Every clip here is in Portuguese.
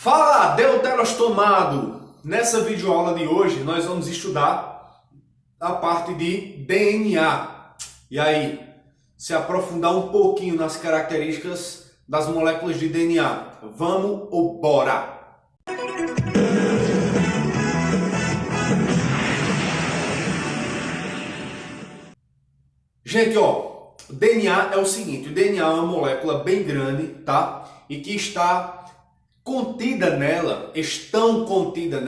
Fala, Deuterostomado! Nessa videoaula de hoje nós vamos estudar a parte de DNA. E aí, se aprofundar um pouquinho nas características das moléculas de DNA. Vamos ou bora? Gente, ó, o DNA é o seguinte, o DNA é uma molécula bem grande, tá? E que está contida nela, estão contidas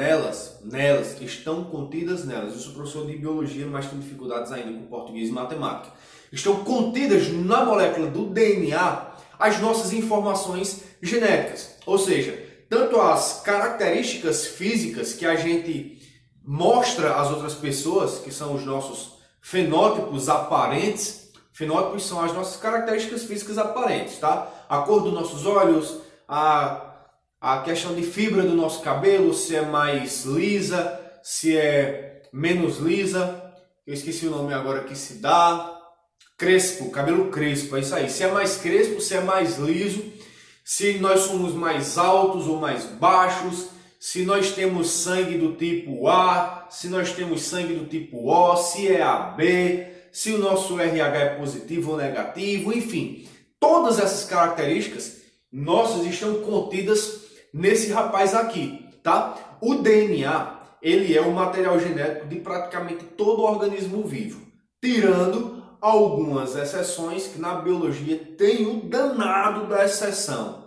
nelas, estão contidas nelas. Eu sou professor de biologia, mas tenho dificuldades ainda com português e matemática. Estão contidas na molécula do DNA as nossas informações genéticas. Ou seja, tanto as características físicas que a gente mostra às outras pessoas, que são os nossos fenótipos aparentes. Fenótipos são as nossas características físicas aparentes, tá? A cor dos nossos olhos, a questão de fibra do nosso cabelo, se é mais lisa, se é menos lisa. Eu esqueci o nome agora que se dá. Crespo, cabelo crespo, é isso aí. Se é mais crespo, se é mais liso, se nós somos mais altos ou mais baixos, se nós temos sangue do tipo A, se nós temos sangue do tipo O, se é AB, se o nosso RH é positivo ou negativo, enfim. Todas essas características nossas estão contidas nesse rapaz aqui, tá? O DNA, ele é o material genético de praticamente todo organismo vivo, tirando algumas exceções que na biologia tem o danado da exceção.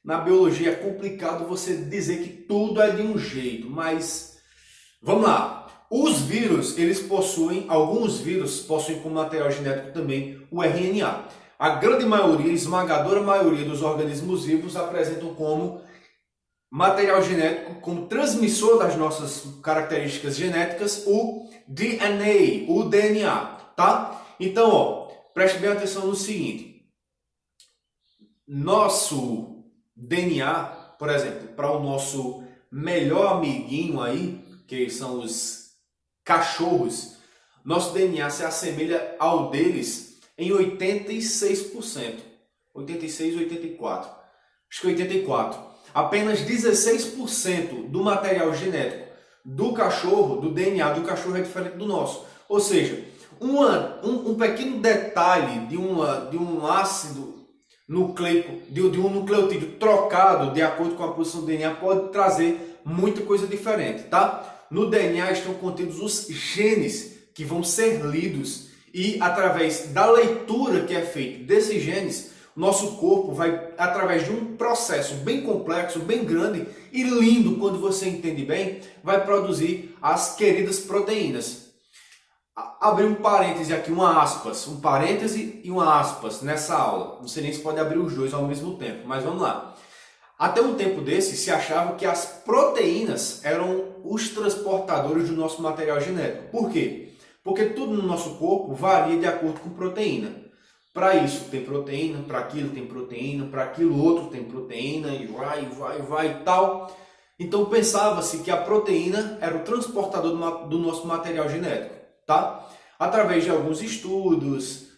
Na biologia é complicado você dizer que tudo é de um jeito, mas vamos lá. Os vírus, alguns vírus possuem como material genético também o RNA. A grande maioria, esmagadora maioria dos organismos vivos apresentam como material genético, como transmissor das nossas características genéticas, o DNA, o DNA, tá? Então, ó, preste bem atenção no seguinte. Nosso DNA, por exemplo, para o nosso melhor amiguinho aí, que são os cachorros, nosso DNA se assemelha ao deles em 86%. 86, 84. Acho que 84. Apenas 16% do material genético do cachorro, do DNA do cachorro é diferente do nosso. Ou seja, um pequeno detalhe de um ácido nucleico, de um nucleotídeo trocado de acordo com a posição do DNA pode trazer muita coisa diferente, tá? No DNA estão contidos os genes que vão ser lidos e através da leitura que é feita desses genes, nosso corpo vai, através de um processo bem complexo, bem grande e lindo, quando você entende bem, vai produzir as queridas proteínas. Abrir um parêntese aqui, um parêntese e uma aspas nessa aula. Não sei nem se pode abrir os dois ao mesmo tempo, mas vamos lá. Até um tempo desse se achava que as proteínas eram os transportadores do nosso material genético. Por quê? Porque tudo no nosso corpo varia de acordo com proteína. Para isso tem proteína, para aquilo tem proteína, para aquilo outro tem proteína, e vai e tal. Então pensava-se que a proteína era o transportador do nosso material genético, tá? Através de alguns estudos,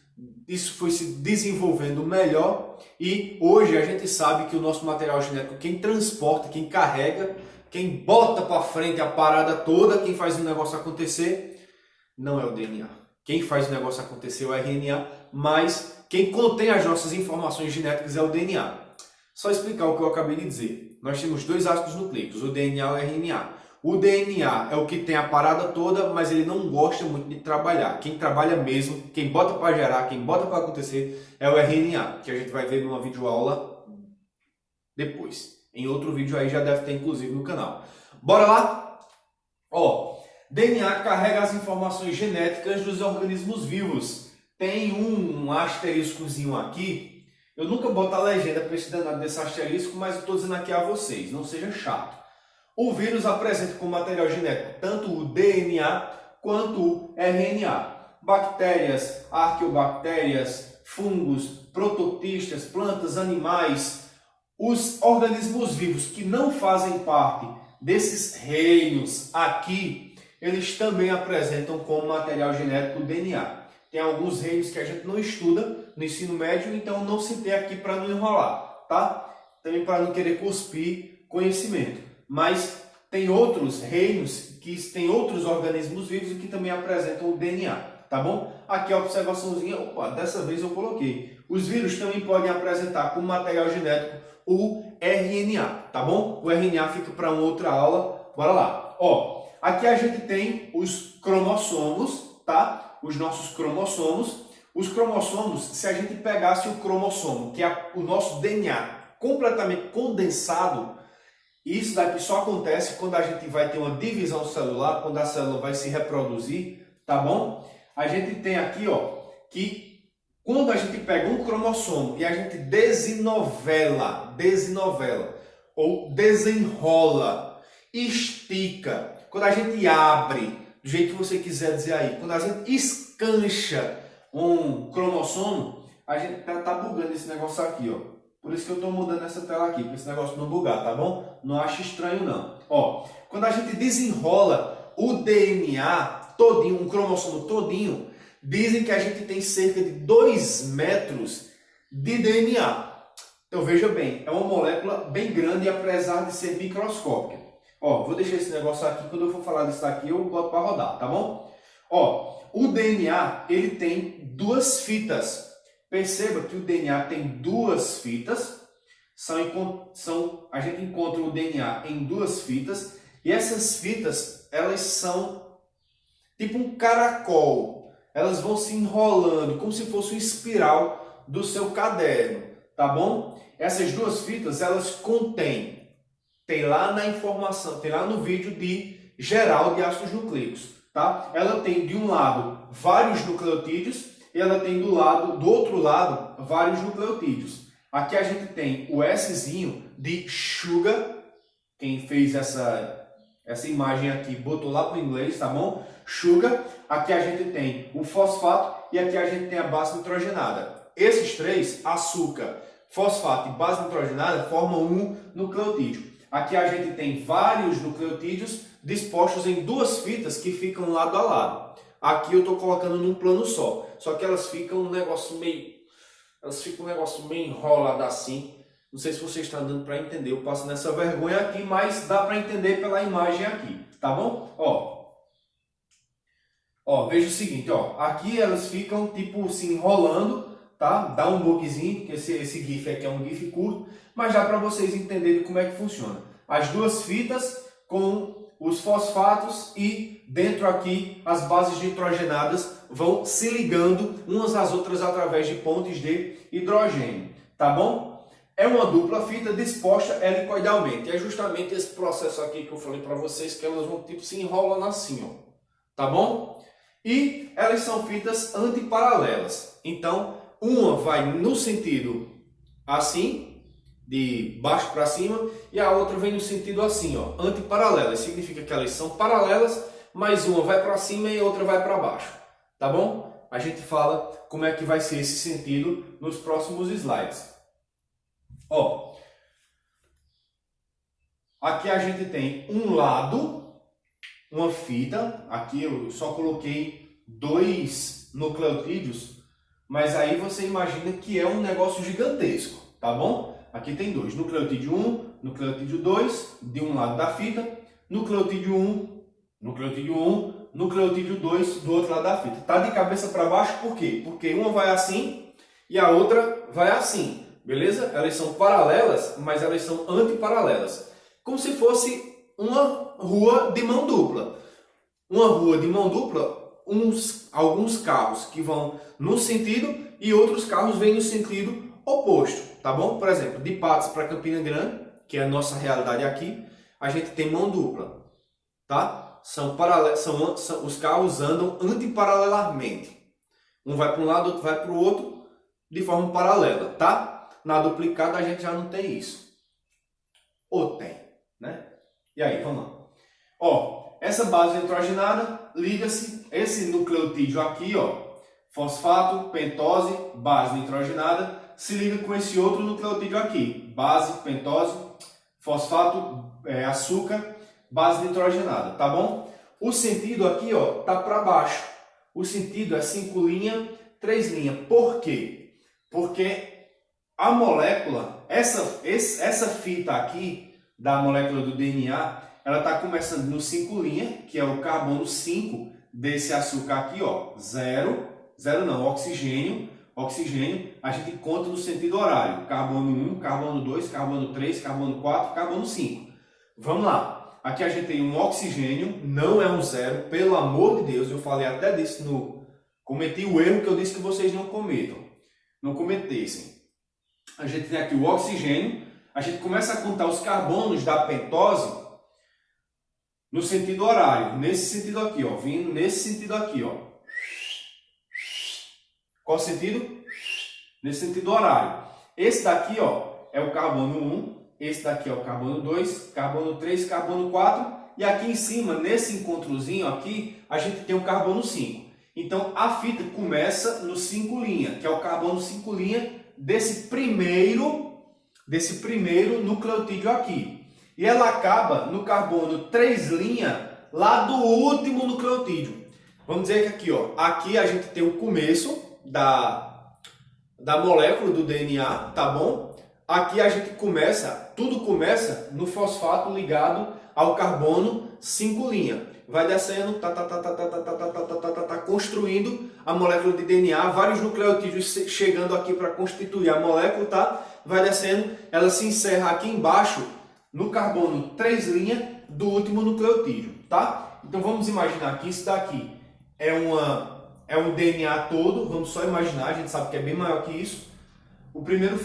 isso foi se desenvolvendo melhor e hoje a gente sabe que o nosso material genético, quem transporta, quem carrega, quem bota para frente a parada toda, quem faz o negócio acontecer, não é o DNA. Quem faz o negócio acontecer é o RNA, mas quem contém as nossas informações genéticas é o DNA. Só explicar o que eu acabei de dizer. Nós temos dois ácidos nucleicos, o DNA e o RNA. O DNA é o que tem a parada toda, mas ele não gosta muito de trabalhar. Quem trabalha mesmo, quem bota para gerar, quem bota para acontecer é o RNA, que a gente vai ver numa videoaula depois. Em outro vídeo aí já deve ter inclusive no canal. Bora lá? Ó, DNA carrega as informações genéticas dos organismos vivos. Tem um asteriscozinho aqui. Eu nunca boto a legenda para esse danado desse asterisco, mas eu estou dizendo aqui a vocês, não seja chato. O vírus apresenta como material genético tanto o DNA quanto o RNA. Bactérias, arqueobactérias, fungos, prototistas, plantas, animais, os organismos vivos que não fazem parte desses reinos aqui, eles também apresentam como material genético o DNA. Tem alguns reinos que a gente não estuda no ensino médio, então não citei aqui para não enrolar, tá? Também para não querer cuspir conhecimento. Mas tem outros reinos, que tem outros organismos vivos que também apresentam o DNA, tá bom? Aqui a observaçãozinha, opa, dessa vez eu coloquei. Os vírus também podem apresentar como material genético o RNA, tá bom? O RNA fica para uma outra aula, bora lá. Ó, aqui a gente tem os cromossomos, tá? Os nossos cromossomos. Os cromossomos, se a gente pegasse o cromossomo, que é o nosso DNA, completamente condensado, isso daqui só acontece quando a gente vai ter uma divisão celular, quando a célula vai se reproduzir, tá bom? A gente tem aqui, ó, que quando a gente pega um cromossomo e a gente desenovela, ou desenrola, estica, quando a gente abre, do jeito que você quiser dizer aí, quando a gente escancha um cromossomo, a gente tá bugando esse negócio aqui, ó. Por isso que eu estou mudando essa tela aqui, para esse negócio não bugar, tá bom? Não ache estranho não. Ó, quando a gente desenrola o DNA todinho, um cromossomo todinho, dizem que a gente tem cerca de 2 metros de DNA. Então veja bem, é uma molécula bem grande, apesar de ser microscópica. Ó, vou deixar esse negócio aqui, quando eu for falar disso aqui eu boto para rodar, tá bom? Ó, o DNA, ele tem 2 fitas. Perceba que o DNA tem 2 fitas, a gente encontra o DNA em 2 fitas, e essas fitas, elas são tipo um caracol, elas vão se enrolando, como se fosse uma espiral do seu caderno, tá bom? Essas 2 fitas, elas tem lá na informação, tem lá no vídeo de geral de ácidos nucleicos, tá? Ela tem de um lado vários nucleotídeos, e ela tem do outro lado, vários nucleotídeos. Aqui a gente tem o Szinho de sugar, quem fez essa imagem aqui botou lá para o inglês, tá bom? Sugar. Aqui a gente tem o fosfato e aqui a gente tem a base nitrogenada. Esses três, açúcar, fosfato e base nitrogenada, formam um nucleotídeo. Aqui a gente tem vários nucleotídeos dispostos em 2 fitas que ficam lado a lado. Aqui eu estou colocando num plano só que elas ficam um negócio meio enrolado assim. Não sei se você está dando para entender, eu passo nessa vergonha aqui, mas dá para entender pela imagem aqui, tá bom? Ó, veja o seguinte, ó, aqui elas ficam tipo se enrolando, tá? Dá um bugzinho, porque esse GIF aqui é um GIF curto, mas dá para vocês entenderem como é que funciona. As 2 fitas com os fosfatos e dentro aqui as bases nitrogenadas vão se ligando umas às outras através de pontes de hidrogênio, tá bom? É uma dupla fita disposta helicoidalmente. É justamente esse processo aqui que eu falei para vocês, que elas vão tipo se enrolando assim, ó, tá bom? E elas são fitas antiparalelas. Então, uma vai no sentido assim, de baixo para cima, e a outra vem no sentido assim, ó, antiparalelas. Significa que elas são paralelas, mas uma vai para cima e a outra vai para baixo, tá bom? A gente fala como é que vai ser esse sentido nos próximos slides. Ó, aqui a gente tem um lado, uma fita, aqui eu só coloquei 2 nucleotídeos, mas aí você imagina que é um negócio gigantesco, tá bom? Aqui tem 2, nucleotídeo 1, nucleotídeo 2, de um lado da fita, nucleotídeo 1, nucleotídeo 2 do outro lado da fita. Tá de cabeça para baixo por quê? Porque uma vai assim e a outra vai assim, beleza? Elas são paralelas, mas elas são antiparalelas. Como se fosse uma rua de mão dupla. Uma rua de mão dupla, alguns carros que vão num sentido e outros carros vêm no sentido oposto, tá bom? Por exemplo, de Patos para Campina Grande, que é a nossa realidade aqui, a gente tem mão dupla, tá? Os carros andam antiparalelamente. Um vai para um lado, outro vai para o outro, de forma paralela, tá? Na duplicada a gente já não tem isso. Ou tem, né? E aí, vamos lá. Ó, essa base nitrogenada liga-se, esse nucleotídeo aqui, ó, fosfato, pentose, base nitrogenada, se liga com esse outro nucleotídeo aqui, base, pentose, fosfato, açúcar, base nitrogenada, tá bom? O sentido aqui, ó, tá para baixo. O sentido é 5 linhas, 3 linhas. Por quê? Porque a molécula, essa fita aqui, da molécula do DNA, ela está começando no 5' que é o carbono 5 desse açúcar aqui, ó, 0, não, oxigênio, a gente conta no sentido horário, carbono 1, carbono 2, carbono 3, carbono 4, carbono 5. Vamos lá, aqui a gente tem um oxigênio, não é um 0, pelo amor de Deus, eu falei até disso cometi o erro que eu disse que vocês não cometessem. A gente tem aqui o oxigênio, a gente começa a contar os carbonos da pentose no sentido horário, nesse sentido aqui, ó, vindo nesse sentido aqui, ó. Qual sentido? Nesse sentido horário. Esse daqui, ó, é o carbono 1, esse daqui é o carbono 2, carbono 3, carbono 4, e aqui em cima, nesse encontrozinho aqui, a gente tem o carbono 5. Então, a fita começa no 5', que é o carbono 5' desse primeiro nucleotídeo aqui. E ela acaba no carbono 3' lá do último nucleotídeo. Vamos dizer que aqui, ó, aqui a gente tem o começo da molécula do DNA, tá bom? Aqui a gente tudo começa no fosfato ligado ao carbono 5'. Vai descendo, construindo a molécula de DNA, vários nucleotídeos chegando aqui para constituir a molécula, tá? Vai descendo, ela se encerra aqui embaixo no carbono 3' do último nucleotídeo, tá? Então vamos imaginar que isso daqui é um DNA todo, vamos só imaginar, a gente sabe que é bem maior que isso. O primeiro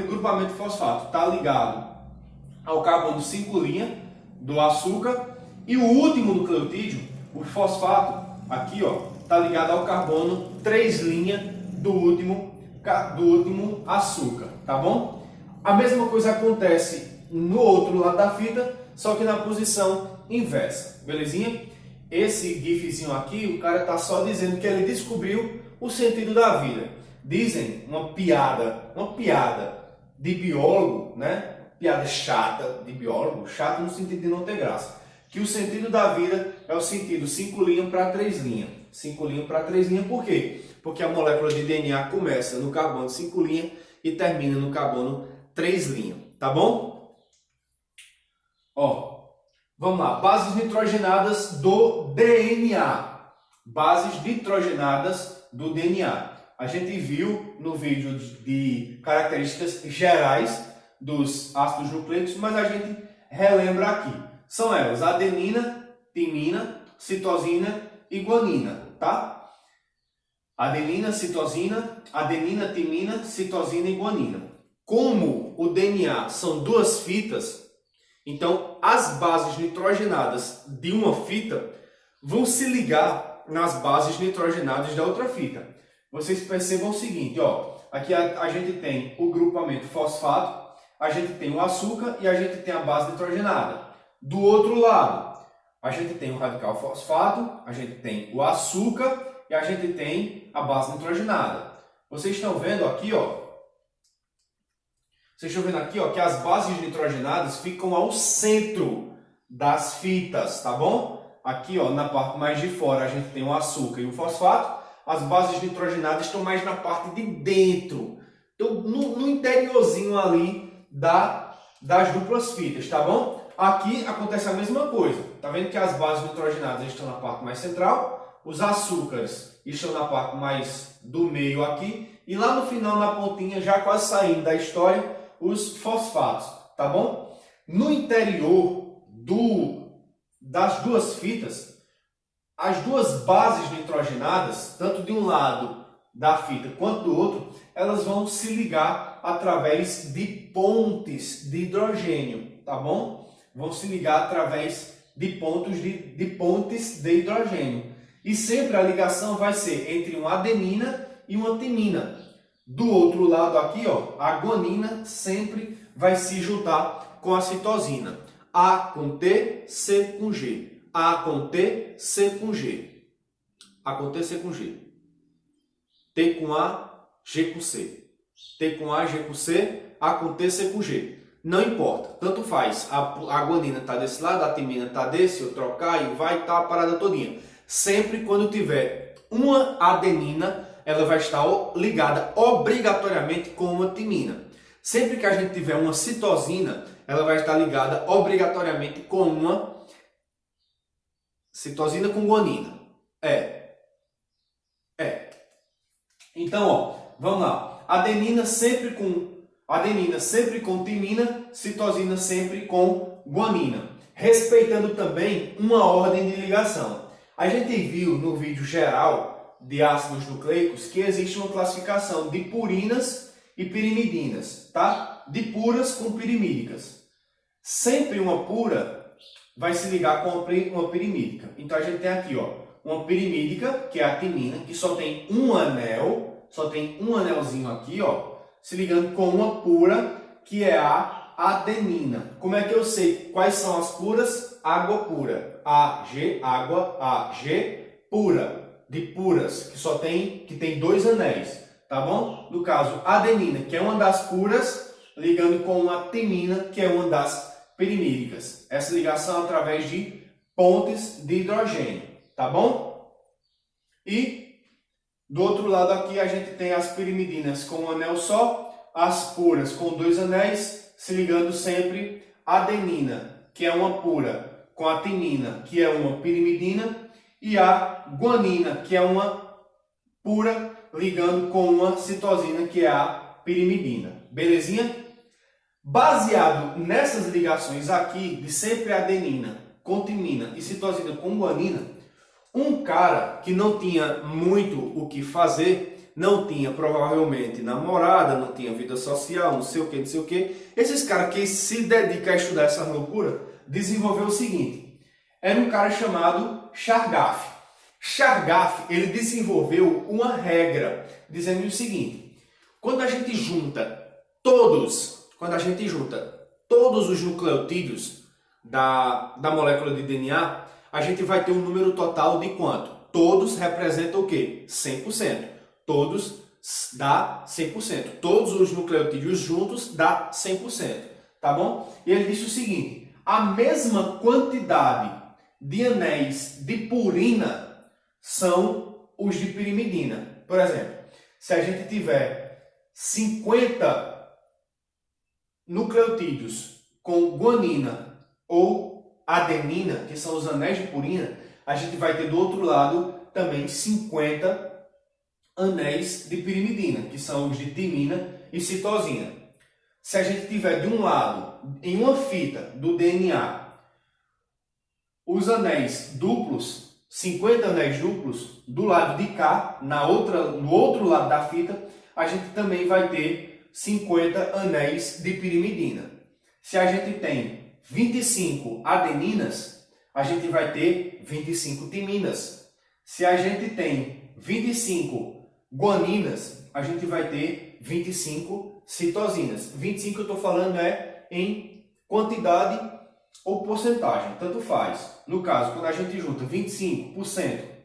grupamento de fosfato está ligado ao carbono 5' do açúcar e o último nucleotídeo, o fosfato, aqui ó, está ligado ao carbono 3' do último açúcar, tá bom? A mesma coisa acontece no outro lado da fita, só que na posição inversa, belezinha? Esse gifzinho aqui, o cara está só dizendo que ele descobriu o sentido da vida. Dizem uma piada de biólogo, né? Piada chata de biólogo, chata no sentido de não ter graça. Que o sentido da vida é o sentido 5' para 3'. 5' para 3', por quê? Porque a molécula de DNA começa no carbono 5' e termina no carbono 3', tá bom? Ó, vamos lá, bases nitrogenadas do DNA. Bases nitrogenadas do DNA. A gente viu no vídeo de características gerais dos ácidos nucleicos, mas a gente relembra aqui. São elas adenina, timina, citosina e guanina, tá? Adenina, timina, citosina e guanina. Como o DNA são duas fitas, então as bases nitrogenadas de uma fita vão se ligar nas bases nitrogenadas da outra fita. Vocês percebam o seguinte, ó, aqui a gente tem o grupamento fosfato, a gente tem o açúcar e a gente tem a base nitrogenada. Do outro lado, a gente tem o radical fosfato, a gente tem o açúcar e a gente tem a base nitrogenada. Vocês estão vendo aqui, ó, que as bases nitrogenadas ficam ao centro das fitas, tá bom? Aqui, ó, na parte mais de fora a gente tem o açúcar e o fosfato. As bases nitrogenadas estão mais na parte de dentro, então no interiorzinho ali das duplas fitas, tá bom? Aqui acontece a mesma coisa, tá vendo que as bases nitrogenadas estão na parte mais central, os açúcares estão na parte mais do meio aqui, e lá no final, na pontinha, já quase saindo da história, os fosfatos, tá bom? No interior das duas fitas, as duas bases nitrogenadas, tanto de um lado da fita quanto do outro, elas vão se ligar através de pontes de hidrogênio, tá bom? Vão se ligar através de pontes de hidrogênio. E sempre a ligação vai ser entre uma adenina e uma timina. Do outro lado aqui, ó, a guanina sempre vai se juntar com a citosina. A com T, C com G. A com T, C com G. A com T, C com G. T com A, G com C. T com A, G com C. A com T, C com G. Não importa, tanto faz. A guanina está desse lado, a timina está desse, eu trocar e vai estar a parada todinha. Sempre quando tiver uma adenina, ela vai estar ligada obrigatoriamente com uma timina. Sempre que a gente tiver uma citosina, ela vai estar ligada obrigatoriamente com uma citosina com guanina. Então, ó, vamos lá. Adenina sempre com timina, citosina sempre com guanina, respeitando também uma ordem de ligação. A gente viu no vídeo geral de ácidos nucleicos que existe uma classificação de purinas e pirimidinas, tá? De puras com pirimídicas. Sempre uma pura vai se ligar com uma pirimídica. Então a gente tem aqui, ó, uma pirimídica, que é a timina, que só tem um anel, só tem um anelzinho aqui, ó, se ligando com uma pura, que é a adenina. Como é que eu sei quais são as puras? Água pura. Ag, água, Ag, pura. De puras, que tem dois anéis, tá bom? No caso, adenina, que é uma das puras, ligando com uma timina, que é uma das pirimídicas. Essa ligação é através de pontes de hidrogênio, tá bom? E do outro lado aqui a gente tem as pirimidinas com um anel só, as puras com dois anéis, se ligando sempre adenina, que é uma pura, com a timina, que é uma pirimidina, e a guanina, que é uma pura, ligando com uma citosina, que é a pirimidina. Belezinha? Baseado nessas ligações aqui, de sempre adenina com timina e citosina com guanina, um cara que não tinha muito o que fazer, não tinha provavelmente namorada, não tinha vida social, não sei o que, esses caras que se dedicam a estudar essa loucura, desenvolveu o seguinte, era um cara chamado Chargaff. Chargaff, ele desenvolveu uma regra, dizendo o seguinte, quando a gente junta todos os nucleotídeos da molécula de DNA, a gente vai ter um número total de quanto? Todos representam o quê? 100%. Todos dá 100%. Todos os nucleotídeos juntos dá 100%. Tá bom? E ele disse o seguinte, a mesma quantidade de anéis de purina são os de pirimidina. Por exemplo, se a gente tiver 50 nucleotídeos com guanina ou adenina, que são os anéis de purina, a gente vai ter do outro lado também 50 anéis de pirimidina, que são os de timina e citosina. Se a gente tiver de um lado, em uma fita do DNA, os anéis duplos, 50 anéis duplos, do lado de cá, no outro lado da fita, a gente também vai ter 50 anéis de pirimidina. Se a gente tem 25 adeninas, a gente vai ter 25 timinas. Se a gente tem 25 guaninas, a gente vai ter 25 citosinas. 25 eu estou falando em quantidade ou porcentagem, tanto faz. No caso, quando a gente junta 25%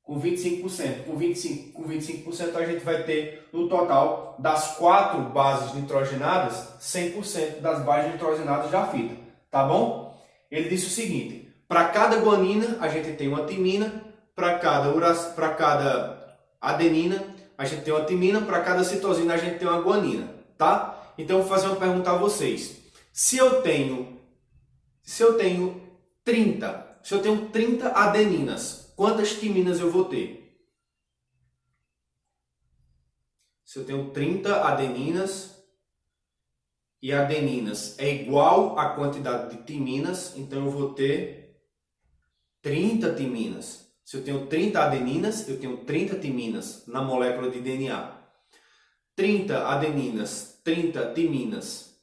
com 25%, com 25%, a gente vai ter no total das 4 bases nitrogenadas, 100% das bases nitrogenadas da fita, tá bom? Ele disse o seguinte, para cada guanina a gente tem uma timina, para cada adenina a gente tem uma timina, para cada citosina a gente tem uma guanina, tá? Então eu vou fazer uma pergunta a vocês. Se eu tenho 30 adeninas, quantas timinas eu vou ter? Se eu tenho 30 adeninas e adeninas é igual à quantidade de timinas, então eu vou ter 30 timinas. Se eu tenho 30 adeninas, eu tenho 30 timinas na molécula de DNA. 30 adeninas, 30 timinas,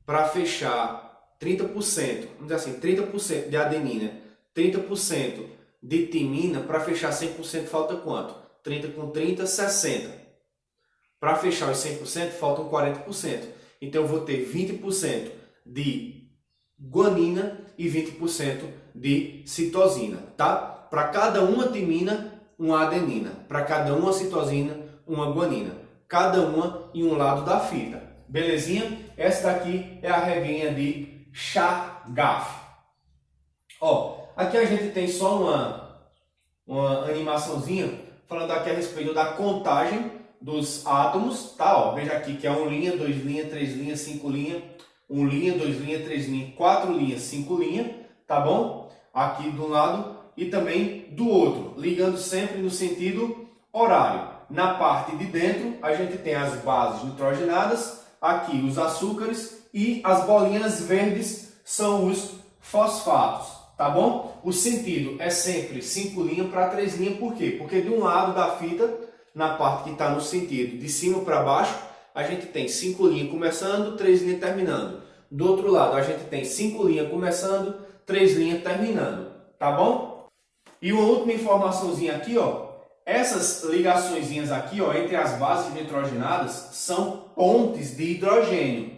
para fechar 30%, vamos dizer assim, 30% de adenina, 30% de timina, para fechar 100% falta quanto? 30 com 30, 60. Para fechar os 100% faltam 40%. Então eu vou ter 20% de guanina e 20% de citosina, tá? Para cada uma timina, uma adenina. Para cada uma citosina, uma guanina. Cada uma em um lado da fita. Belezinha? Essa daqui é a regrinha de Chargaff. Ó, aqui a gente tem só uma animaçãozinha falando aqui a respeito da contagem dos átomos, tá? Ó, veja aqui que é 1 linha, 2 linhas, 3 linhas, 5 linhas, 1 linha, 2 linhas, 3 linhas, 4 linhas, 5 linhas, tá bom? Aqui de um lado e também do outro, ligando sempre no sentido horário. Na parte de dentro, a gente tem as bases nitrogenadas, aqui os açúcares e as bolinhas verdes são os fosfatos, tá bom? O sentido é sempre 5 linhas para 3 linhas, por quê? Porque de um lado da fita, na parte que está no sentido de cima para baixo, a gente tem 5 linhas começando, 3 linhas terminando. Do outro lado, a gente tem 5 linhas começando, 3 linhas terminando, tá bom? E uma última informaçãozinha aqui, ó. Essas ligaçõezinhas aqui, ó, entre as bases nitrogenadas, são pontes de hidrogênio.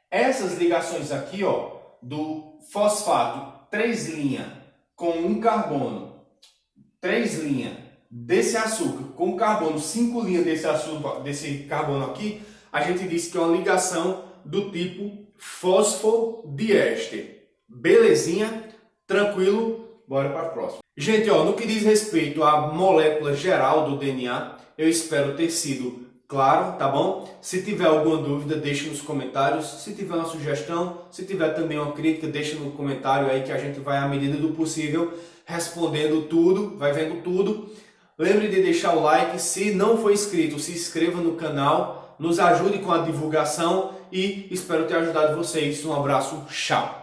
Essas ligações aqui, ó, do fosfato 3 linhas com um carbono, 3 linhas desse açúcar com carbono, 5 linhas desse açúcar, desse carbono aqui, a gente diz que é uma ligação do tipo fosfodiéster. Belezinha? Tranquilo? Bora para a próxima. Gente, ó, no que diz respeito à molécula geral do DNA, eu espero ter sido claro, tá bom? Se tiver alguma dúvida, deixe nos comentários. Se tiver uma sugestão, se tiver também uma crítica, deixe no comentário aí que a gente vai, à medida do possível, respondendo tudo, vai vendo tudo. Lembre de deixar o like. Se não for inscrito, se inscreva no canal. Nos ajude com a divulgação e espero ter ajudado vocês. Um abraço, tchau!